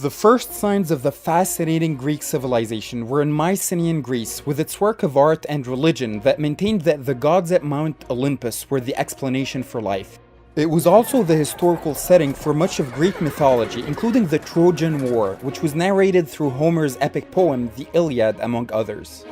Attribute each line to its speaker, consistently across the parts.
Speaker 1: The first signs of the fascinating Greek civilization were in Mycenaean Greece, with its work of art and religion that maintained that the gods at Mount Olympus were the explanation for life. It was also the historical setting for much of Greek mythology, including the Trojan War, which was narrated through Homer's epic poem, the Iliad, among others.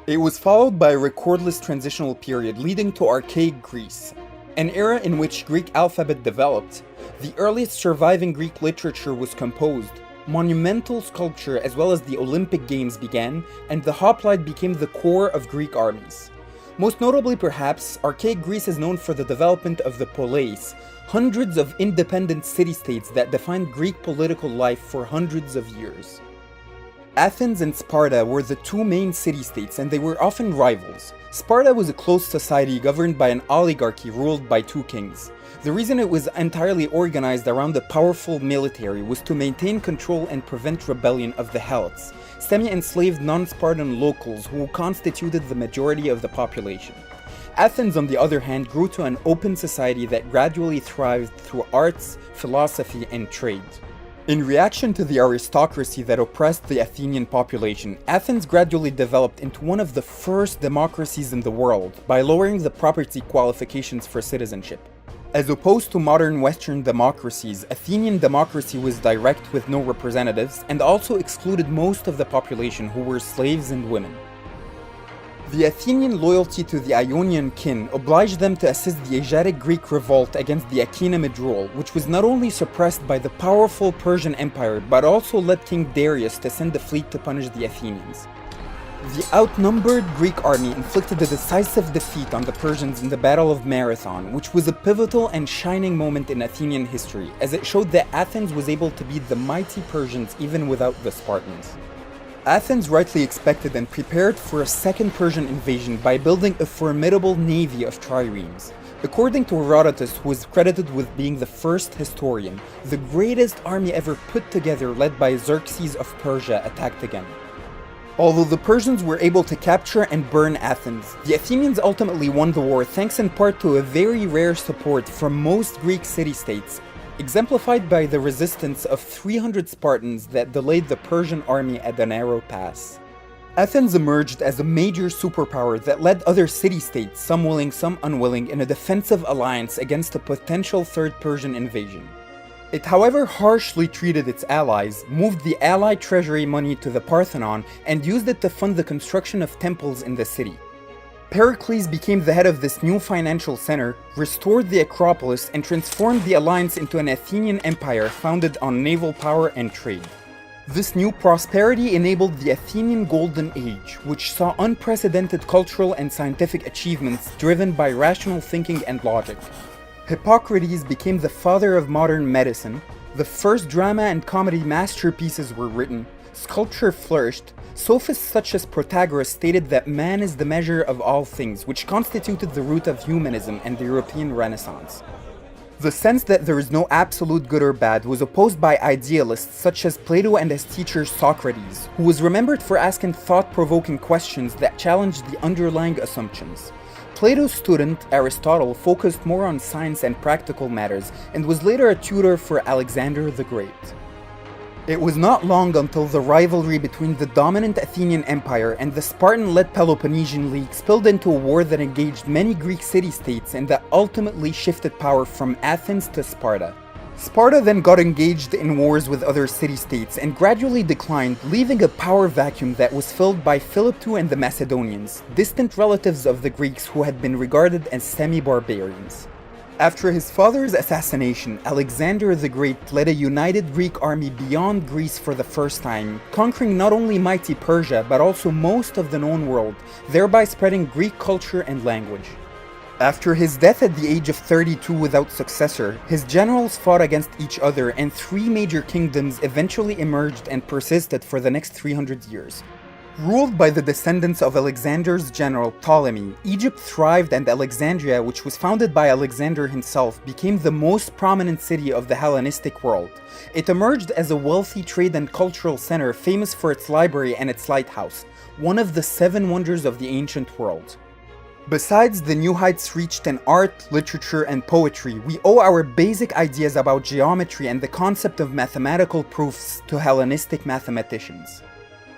Speaker 1: It was followed by a recordless transitional period leading to archaic Greece, an era in which Greek alphabet developed, the earliest surviving Greek literature was composed, monumental sculpture as well as the Olympic Games began, and the hoplite became the core of Greek armies. Most notably perhaps, archaic Greece is known for the development of the poleis, hundreds of independent city-states that defined Greek political life for hundreds of years. Athens and Sparta were the two main city-states, and they were often rivals. Sparta was a closed society governed by an oligarchy ruled by two kings. The reason it was entirely organized around a powerful military was to maintain control and prevent rebellion of the Helots, semi-enslaved non-Spartan locals who constituted the majority of the population. Athens, on the other hand, grew to an open society that gradually thrived through arts, philosophy, and trade. In reaction to the aristocracy that oppressed the Athenian population, Athens gradually developed into one of the first democracies in the world by lowering the property qualifications for citizenship. As opposed to modern Western democracies, Athenian democracy was direct with no representatives and also excluded most of the population who were slaves and women. The Athenian loyalty to the Ionian kin obliged them to assist the Asiatic Greek revolt against the Achaemenid rule, which was not only suppressed by the powerful Persian Empire but also led King Darius to send a fleet to punish the Athenians. The outnumbered Greek army inflicted a decisive defeat on the Persians in the Battle of Marathon, which was a pivotal and shining moment in Athenian history, as it showed that Athens was able to beat the mighty Persians even without the Spartans. Athens rightly expected and prepared for a second Persian invasion by building a formidable navy of triremes. According to Herodotus, who is credited with being the first historian, the greatest army ever put together led by Xerxes of Persia attacked again. Although the Persians were able to capture and burn Athens, the Athenians ultimately won the war thanks in part to a very rare support from most Greek city-states, exemplified by the resistance of 300 Spartans that delayed the Persian army at the narrow pass. Athens emerged as a major superpower that led other city-states, some willing, some unwilling, in a defensive alliance against a potential third Persian invasion. It, however, harshly treated its allies, moved the ally treasury money to the Parthenon, and used it to fund the construction of temples in the city. Pericles became the head of this new financial center, restored the Acropolis, and transformed the alliance into an Athenian empire founded on naval power and trade. This new prosperity enabled the Athenian Golden Age, which saw unprecedented cultural and scientific achievements driven by rational thinking and logic. Hippocrates became the father of modern medicine, the first drama and comedy masterpieces were written, sculpture flourished, sophists such as Protagoras stated that man is the measure of all things, which constituted the root of humanism and the European Renaissance. The sense that there is no absolute good or bad was opposed by idealists such as Plato and his teacher Socrates, who was remembered for asking thought-provoking questions that challenged the underlying assumptions. Plato's student, Aristotle, focused more on science and practical matters and was later a tutor for Alexander the Great. It was not long until the rivalry between the dominant Athenian Empire and the Spartan-led Peloponnesian League spilled into a war that engaged many Greek city-states and that ultimately shifted power from Athens to Sparta. Sparta then got engaged in wars with other city-states and gradually declined, leaving a power vacuum that was filled by Philip II and the Macedonians, distant relatives of the Greeks who had been regarded as semi-barbarians. After his father's assassination, Alexander the Great led a united Greek army beyond Greece for the first time, conquering not only mighty Persia but also most of the known world, thereby spreading Greek culture and language. After his death at the age of 32 without successor, his generals fought against each other and three major kingdoms eventually emerged and persisted for the next 300 years. Ruled by the descendants of Alexander's general Ptolemy, Egypt thrived and Alexandria, which was founded by Alexander himself, became the most prominent city of the Hellenistic world. It emerged as a wealthy trade and cultural center famous for its library and its lighthouse, one of the seven wonders of the ancient world. Besides the new heights reached in art, literature, and poetry, we owe our basic ideas about geometry and the concept of mathematical proofs to Hellenistic mathematicians.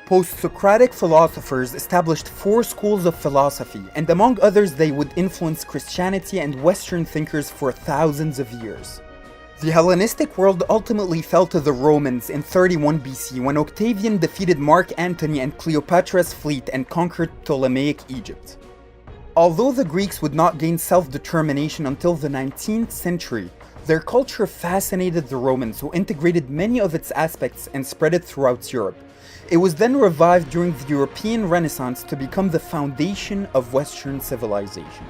Speaker 1: Post-Socratic philosophers established 4 schools of philosophy, and among others they would influence Christianity and Western thinkers for thousands of years. The Hellenistic world ultimately fell to the Romans in 31 BC when Octavian defeated Mark Antony and Cleopatra's fleet and conquered Ptolemaic Egypt. Although the Greeks would not gain self-determination until the 19th century, their culture fascinated the Romans, who integrated many of its aspects and spread it throughout Europe. It was then revived during the European Renaissance to become the foundation of Western civilization.